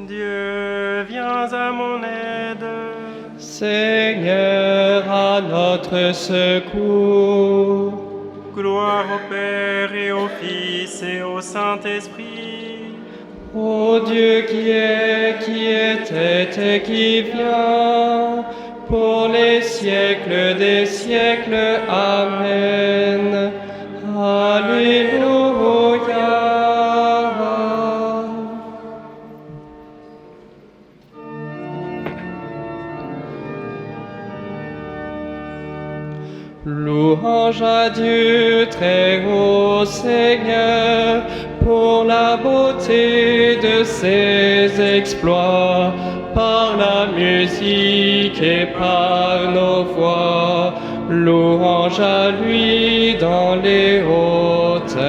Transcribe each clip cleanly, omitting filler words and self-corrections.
Dieu, viens à mon aide. Seigneur, à notre secours. Gloire au Père et au Fils et au Saint-Esprit. Ô Dieu qui est, qui était et qui vient, pour les siècles des siècles. Amen. Alléluia. Louange à Dieu très haut Seigneur, pour la beauté de ses exploits, par la musique et par nos voix. Louange à lui dans les hauteurs.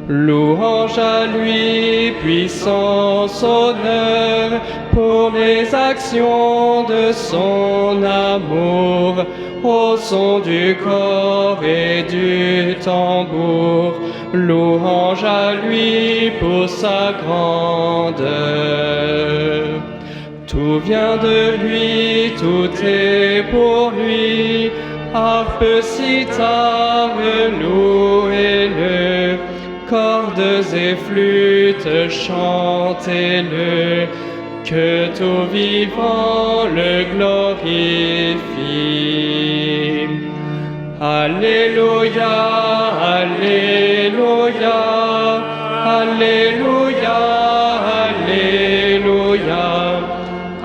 Louange à lui, puissance, honneur, pour les actions de son amour, au son du corps et du tambour. Louange à lui pour sa grandeur. Tout vient de lui, tout est pour lui. Harpe, cithare, louez-le. Cordes et flûtes, chantez-le. Que tout vivant le glorifie. Alléluia, Alléluia, Alléluia,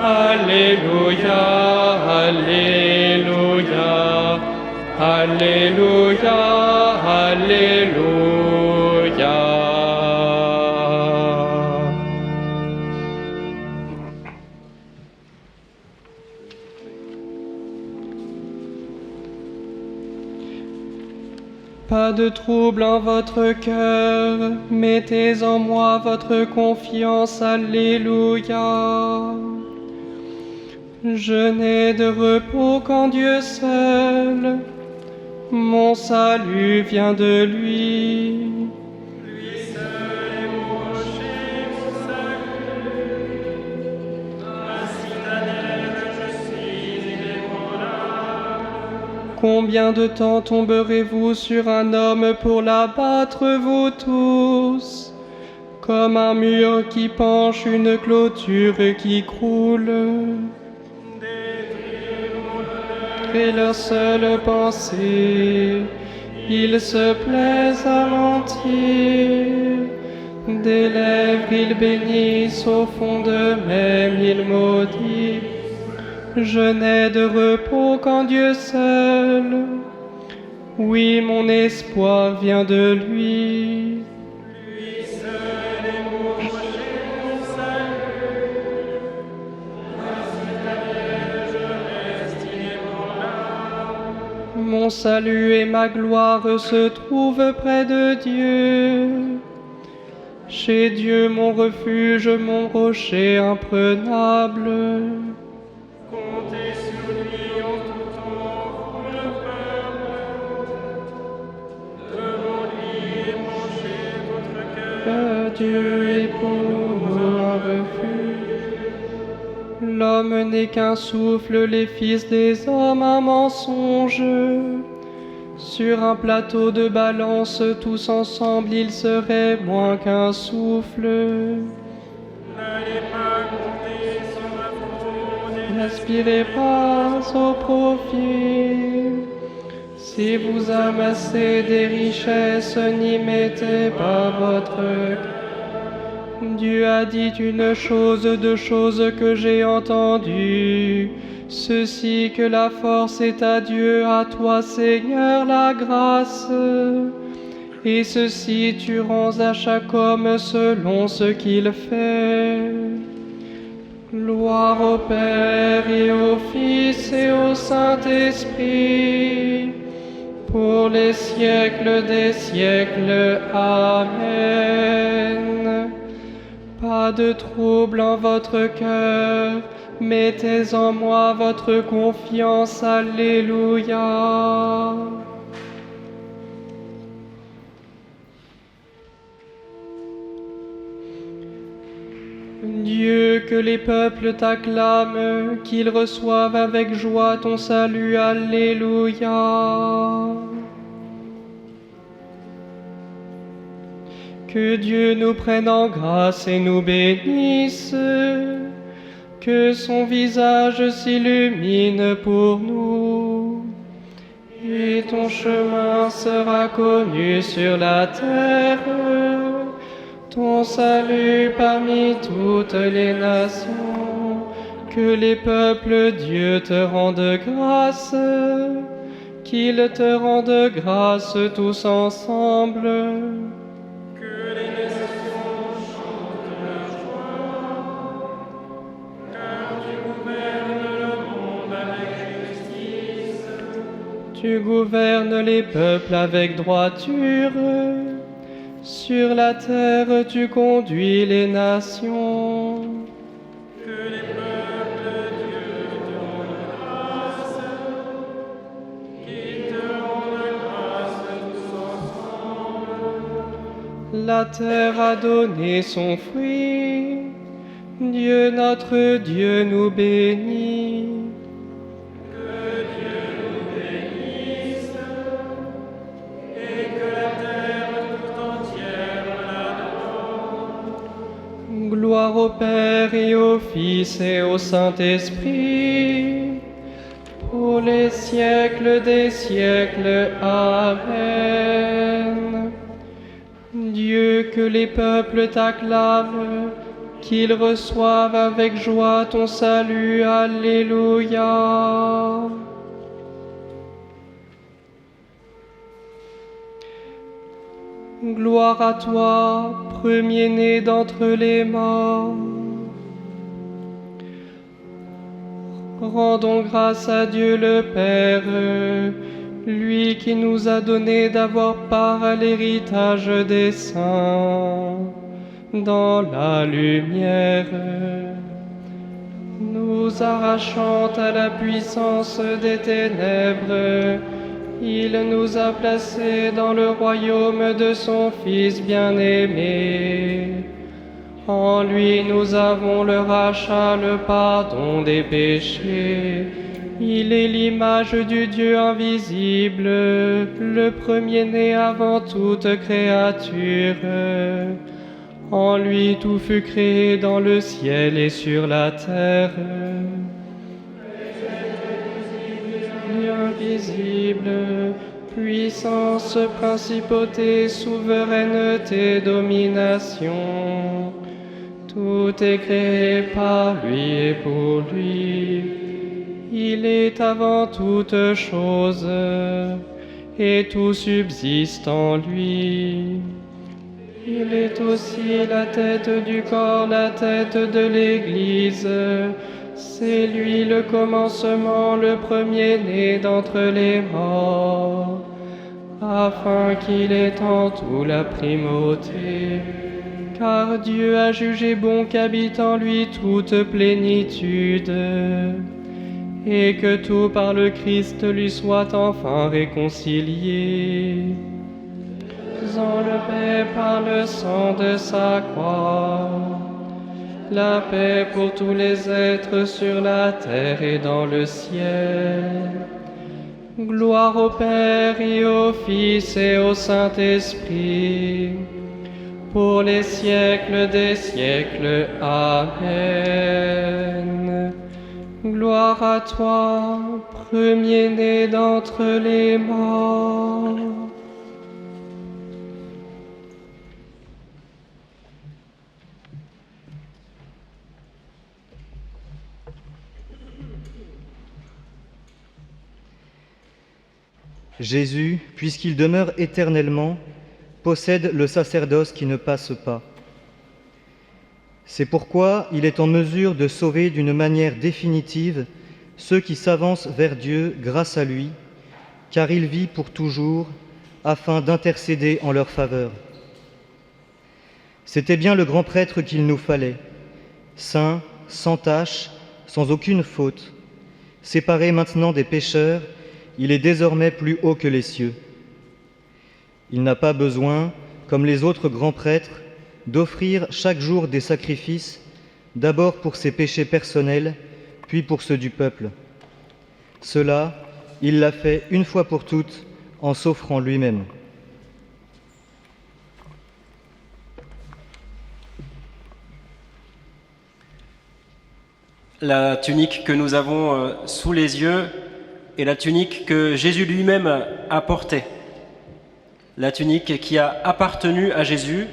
Alléluia, Alléluia, Alléluia, Alléluia, Alléluia. Pas de trouble en votre cœur, mettez en moi votre confiance, Alléluia. Je n'ai de repos qu'en Dieu seul, mon salut vient de lui. Lui seul est mon rocher, mon salut. Ma citadelle, je suis inébranlable. Combien de temps tomberez-vous sur un homme pour l'abattre, vous tous? Comme un mur qui penche, une clôture qui croule. Détruire mon honneur. Et leur seule pensée, ils se plaisent à mentir. Des lèvres ils bénissent, au fond d'eux-mêmes ils maudissent. Je n'ai de repos qu'en Dieu seul. Oui, mon espoir vient de lui. Lui seul est mon rocher, mon salut. Ma citadelle, je reste inébranlable. Mon salut et ma gloire se trouvent près de Dieu. Chez Dieu mon refuge, mon rocher imprenable. Comptez sur lui en tout temps, vous le peuple. Devant lui épanchez votre cœur. Que Dieu est pour nous un refuge. L'homme n'est qu'un souffle, les fils des hommes un mensonge. Sur un plateau de balance, tous ensemble, ils seraient moins qu'un souffle. N'allez pas compter sur la fraude et N'aspirez pas au profit. Si vous amassez des richesses, n'y mettez pas votre cœur. Dieu a dit une chose, deux choses que j'ai entendues. Ceci que la force est à Dieu, à toi Seigneur la grâce. Et ceci tu rends à chaque homme selon ce qu'il fait. Gloire au Père et au Fils et au Saint-Esprit, pour les siècles des siècles. Amen. Pas de trouble en votre cœur, mettez en moi votre confiance. Alléluia. Dieu, que les peuples t'acclament, qu'ils reçoivent avec joie ton salut. Alléluia. Que Dieu nous prenne en grâce et nous bénisse, que son visage s'illumine pour nous, et ton chemin sera connu sur la terre, ton salut parmi toutes les nations. Que les peuples, Dieu, te rendent grâce, qu'ils te rendent grâce tous ensemble. Tu gouvernes les peuples avec droiture, sur la terre tu conduis les nations. Que les peuples, Dieu, te rendent grâce, qu'ils te rendent grâce tous ensemble. La terre a donné son fruit, Dieu notre Dieu nous bénit. Gloire au Père et au Fils et au Saint-Esprit, pour les siècles des siècles. Amen. Dieu, que les peuples t'acclament, qu'ils reçoivent avec joie ton salut. Alléluia. Gloire à toi, premier-né d'entre les morts. Rendons grâce à Dieu le Père, lui qui nous a donné d'avoir part à l'héritage des saints dans la lumière, nous arrachant à la puissance des ténèbres. Il nous a placés dans le royaume de son Fils bien-aimé. En lui nous avons le rachat, le pardon des péchés. Il est l'image du Dieu invisible, le premier-né avant toute créature. En lui tout fut créé dans le ciel et sur la terre. Invisible, puissance, principauté, souveraineté, domination. Tout est créé par lui et pour lui. Il est avant toute chose, et tout subsiste en lui. Il est aussi la tête du corps, la tête de l'Église. C'est lui le commencement, le premier-né d'entre les morts, afin qu'il ait en tout la primauté. Car Dieu a jugé bon qu'habite en lui toute plénitude, et que tout par le Christ lui soit enfin réconcilié, faisant le paix par le sang de sa croix. La paix pour tous les êtres sur la terre et dans le ciel. Gloire au Père et au Fils et au Saint-Esprit, pour les siècles des siècles. Amen. Gloire à toi, premier-né d'entre les morts. Jésus, puisqu'il demeure éternellement, possède le sacerdoce qui ne passe pas. C'est pourquoi il est en mesure de sauver d'une manière définitive ceux qui s'avancent vers Dieu grâce à lui, car il vit pour toujours, afin d'intercéder en leur faveur. C'était bien le grand prêtre qu'il nous fallait, saint, sans tache, sans aucune faute, séparé maintenant des pécheurs. Il est désormais plus haut que les cieux. Il n'a pas besoin, comme les autres grands prêtres, d'offrir chaque jour des sacrifices, d'abord pour ses péchés personnels, puis pour ceux du peuple. Cela, il l'a fait une fois pour toutes en s'offrant lui-même. La tunique que nous avons sous les yeux est la tunique que Jésus lui-même a portée. La tunique qui a appartenu à Jésus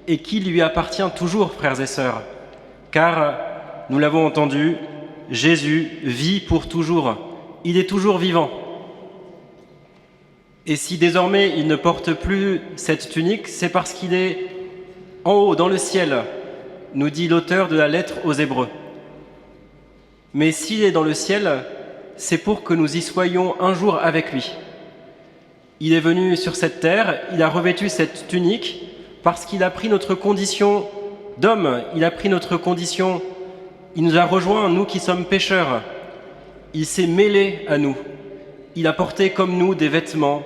et qui lui appartient toujours, frères et sœurs. Car, nous l'avons entendu, Jésus vit pour toujours. Il est toujours vivant. Et si désormais il ne porte plus cette tunique, c'est parce qu'il est en haut, dans le ciel, nous dit l'auteur de la lettre aux Hébreux. Mais s'il est dans le ciel, c'est pour que nous y soyons un jour avec lui. Il est venu sur cette terre, il a revêtu cette tunique parce qu'il a pris notre condition d'homme, il a pris notre condition, il nous a rejoints, nous qui sommes pécheurs. Il s'est mêlé à nous. Il a porté comme nous des vêtements,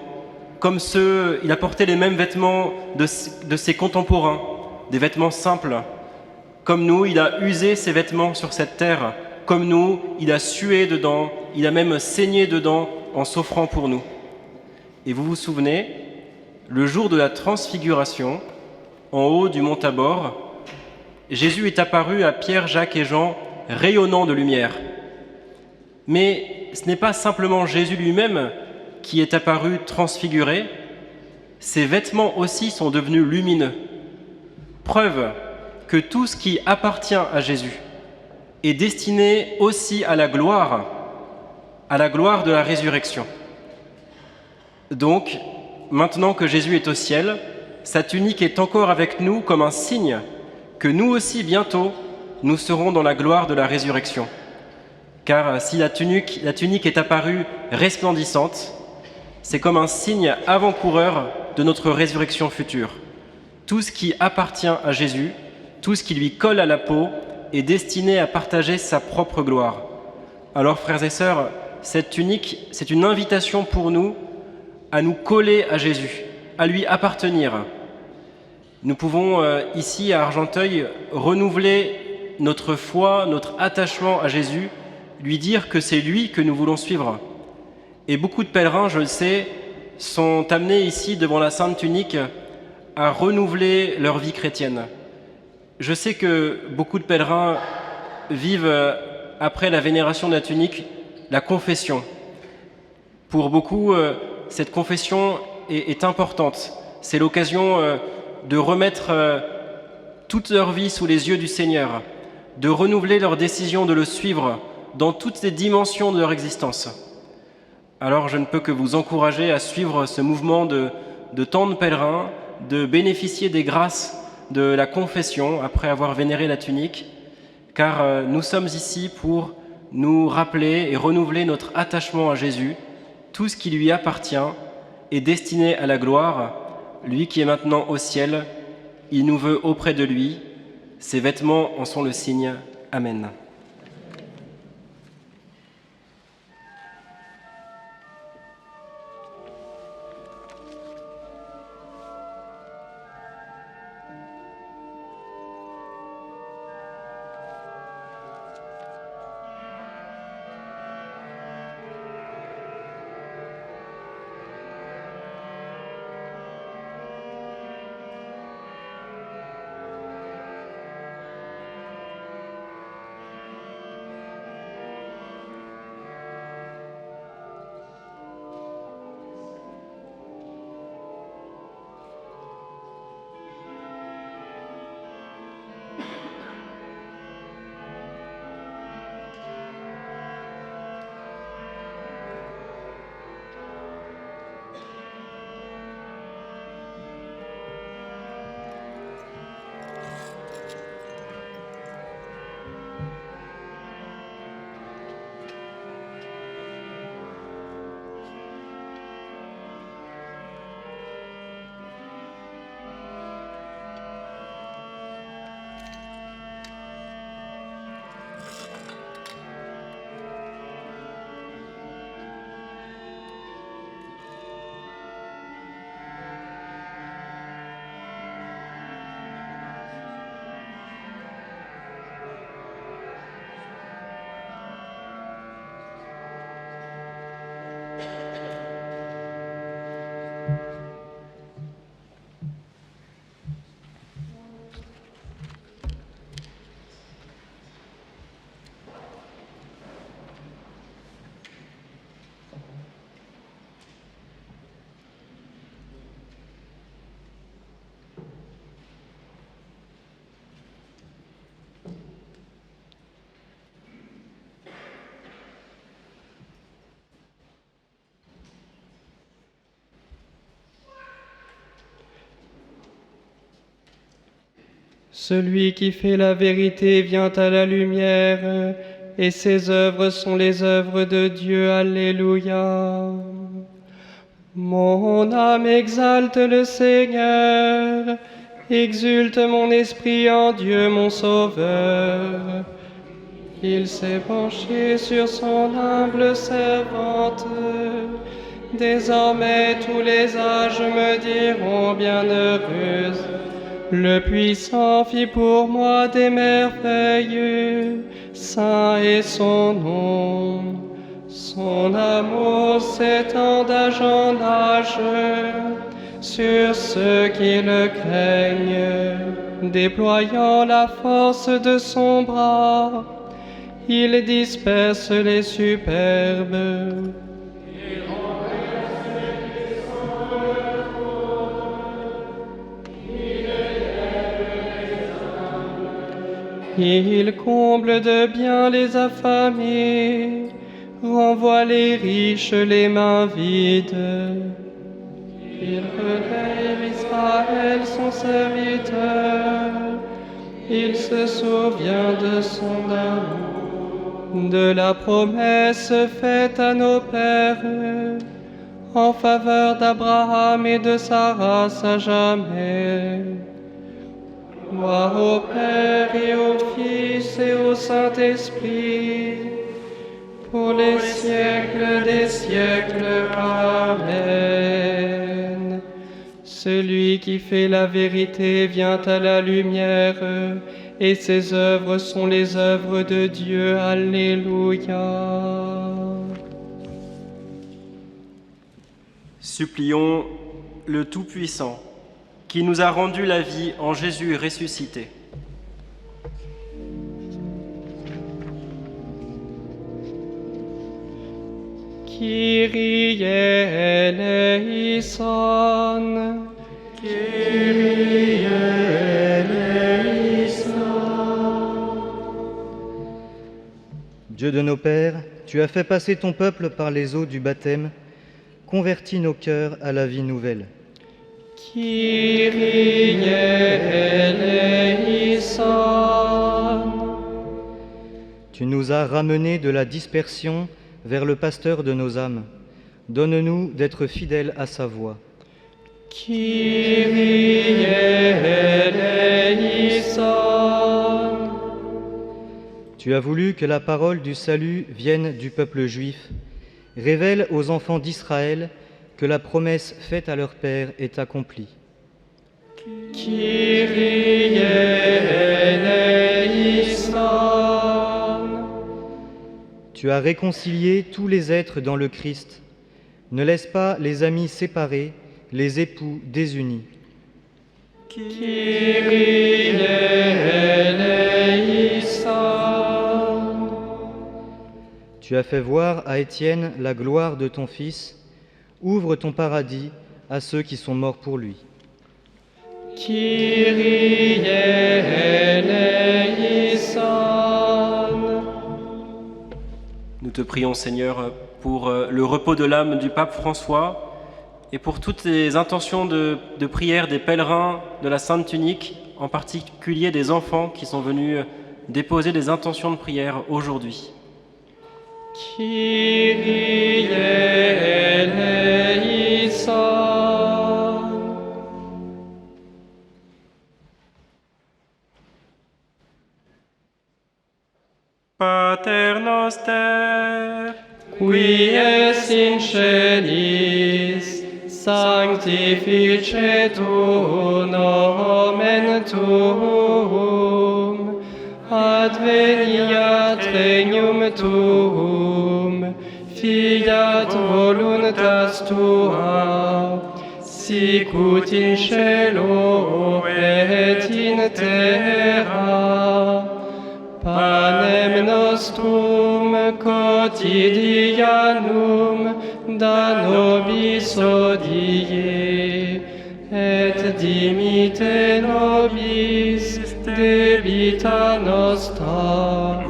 il a porté les mêmes vêtements de ses contemporains, des vêtements simples. Comme nous, il a usé ses vêtements sur cette terre. Comme nous, il a sué dedans, il a même saigné dedans en s'offrant pour nous. Et vous vous souvenez, le jour de la transfiguration, en haut du mont Tabor, Jésus est apparu à Pierre, Jacques et Jean, rayonnant de lumière. Mais ce n'est pas simplement Jésus lui-même qui est apparu transfiguré, ses vêtements aussi sont devenus lumineux. Preuve que tout ce qui appartient à Jésus est destiné aussi à la gloire de la résurrection. Donc, maintenant que Jésus est au ciel, sa tunique est encore avec nous comme un signe que nous aussi bientôt, nous serons dans la gloire de la résurrection. Car si la tunique est apparue resplendissante, c'est comme un signe avant-coureur de notre résurrection future. Tout ce qui appartient à Jésus, tout ce qui lui colle à la peau, est destiné à partager sa propre gloire. Alors, frères et sœurs, cette tunique, c'est une invitation pour nous à nous coller à Jésus, à lui appartenir. Nous pouvons, ici à Argenteuil, renouveler notre foi, notre attachement à Jésus, lui dire que c'est lui que nous voulons suivre. Et beaucoup de pèlerins, je le sais, sont amenés ici devant la Sainte Tunique à renouveler leur vie chrétienne. Je sais que beaucoup de pèlerins vivent, après la vénération de la tunique, la confession. Pour beaucoup, cette confession est importante. C'est l'occasion de remettre toute leur vie sous les yeux du Seigneur, de renouveler leur décision de le suivre dans toutes les dimensions de leur existence. Alors je ne peux que vous encourager à suivre ce mouvement de tant de pèlerins, de bénéficier des grâces de la confession après avoir vénéré la tunique, car nous sommes ici pour nous rappeler et renouveler notre attachement à Jésus. Tout ce qui lui appartient est destiné à la gloire. Lui qui est maintenant au ciel, il nous veut auprès de lui. Ses vêtements en sont le signe. Amen. Celui qui fait la vérité vient à la lumière, et ses œuvres sont les œuvres de Dieu. Alléluia. Mon âme exalte le Seigneur, exulte mon esprit en Dieu mon Sauveur. Il s'est penché sur son humble servante. Désormais tous les âges me diront bienheureuse. Le Puissant fit pour moi des merveilles, saint est son nom. Son amour s'étend d'âge en âge sur ceux qui le craignent. Déployant la force de son bras, il disperse les superbes. Il comble de bien les affamés, renvoie les riches les mains vides. Il relève Israël son serviteur, il se souvient de son amour, de la promesse faite à nos pères, en faveur d'Abraham et de sa race à jamais. Gloire au Père et au Fils et au Saint-Esprit, pour les siècles des siècles. Amen. Celui qui fait la vérité vient à la lumière, et ses œuvres sont les œuvres de Dieu. Alléluia. Supplions le Tout-Puissant, qui nous a rendu la vie en Jésus ressuscité. Kyrie eleison, Kyrie eleison. Dieu de nos pères, tu as fait passer ton peuple par les eaux du baptême, convertis nos cœurs à la vie nouvelle. Kyrie eleison. Tu nous as ramenés de la dispersion vers le pasteur de nos âmes. Donne-nous d'être fidèles à sa voix. Kyrie eleison. Tu as voulu que la parole du salut vienne du peuple juif. Révèle aux enfants d'Israël que la promesse faite à leur Père est accomplie. Kyrie eleison. Tu as réconcilié tous les êtres dans le Christ. Ne laisse pas les amis séparés, les époux désunis. Kyrie eleison. Tu as fait voir à Étienne la gloire de ton Fils. Ouvre ton paradis à ceux qui sont morts pour lui. Kyrie eleison. Nous te prions, Seigneur, pour le repos de l'âme du pape François et pour toutes les intentions de prière des pèlerins de la Sainte Tunique, en particulier des enfants qui sont venus déposer des intentions de prière aujourd'hui. Kyrie eleison. Pater noster, Qui es in celis, sanctificetur nomen tuum, adveniat regnum tuum, fiat voluntas tua, sicut in cielo et in terra. Panem nostrum quotidianum da nobis hodie, et dimitte nobis debita nostra,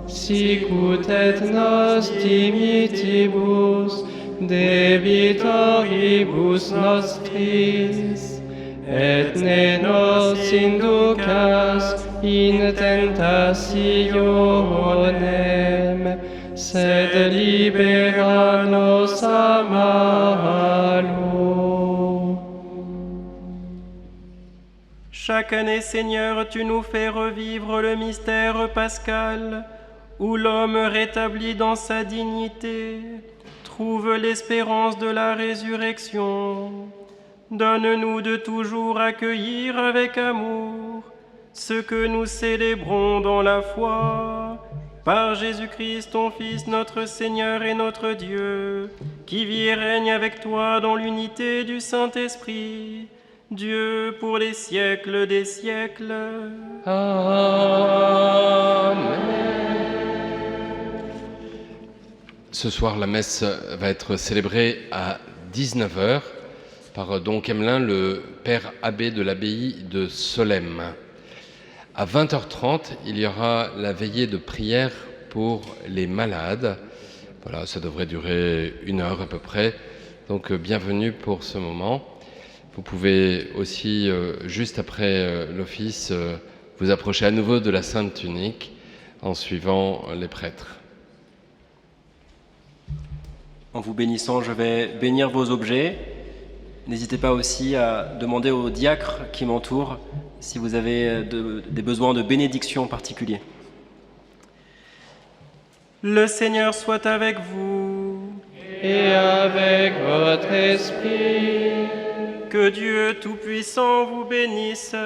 sicut et nos dimittibus debitoribus nostris, et ne nos inducas in tentationem, sed libera nos a malo. Chaque année, Seigneur, tu nous fais revivre le mystère pascal, où l'homme rétabli dans sa dignité trouve l'espérance de la résurrection. Donne-nous de toujours accueillir avec amour ce que nous célébrons dans la foi, par Jésus-Christ, ton Fils, notre Seigneur et notre Dieu, qui vit et règne avec toi dans l'unité du Saint-Esprit, Dieu pour les siècles des siècles. Amen. Ce soir, la messe va être célébrée à 19h par Don Quemelin, le père abbé de l'abbaye de Solesmes. À 20h30, il y aura la veillée de prière pour les malades. Voilà, ça devrait durer 1 heure à peu près. Donc, bienvenue pour ce moment. Vous pouvez aussi, juste après l'office, vous approcher à nouveau de la Sainte Tunique en suivant les prêtres. En vous bénissant, je vais bénir vos objets. N'hésitez pas aussi à demander aux diacres qui m'entourent si vous avez des besoins de bénédiction particuliers. Le Seigneur soit avec vous. Et avec votre esprit. Que Dieu Tout-Puissant vous bénisse,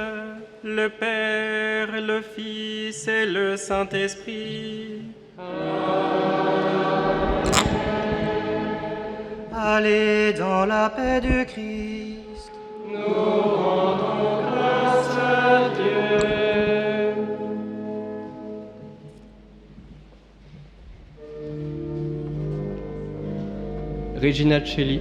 le Père, le Fils et le Saint-Esprit. Allez dans la paix du Christ. Nous rendons grâce à Dieu. Regina Celli.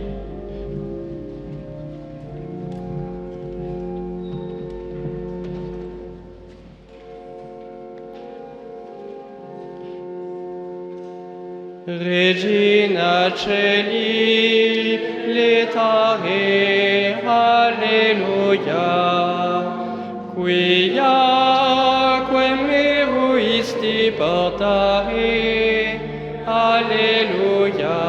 Regina Celi, letare, alleluia, quia quem eruisti portare, alleluia,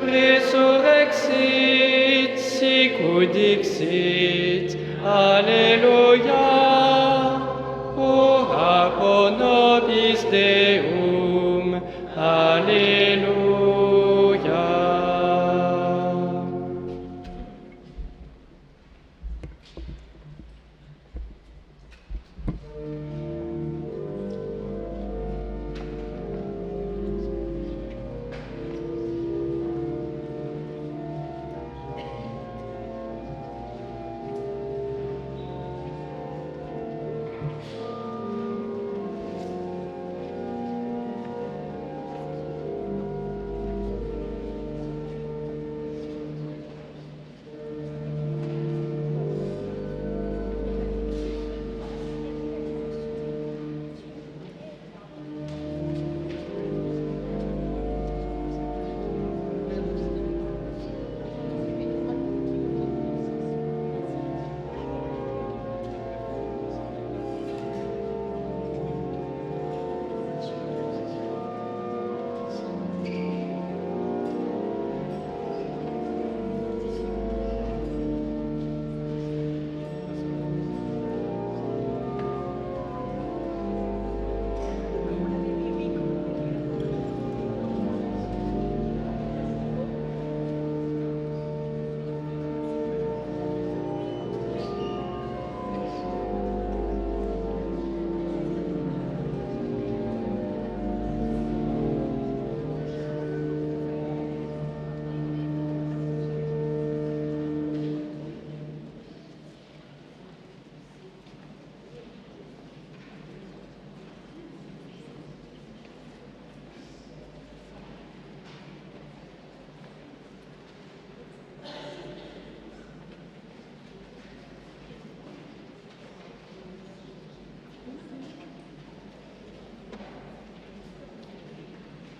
resurrexit, sicut dixit, alleluia, ora pro nobis Deum, Alléluia.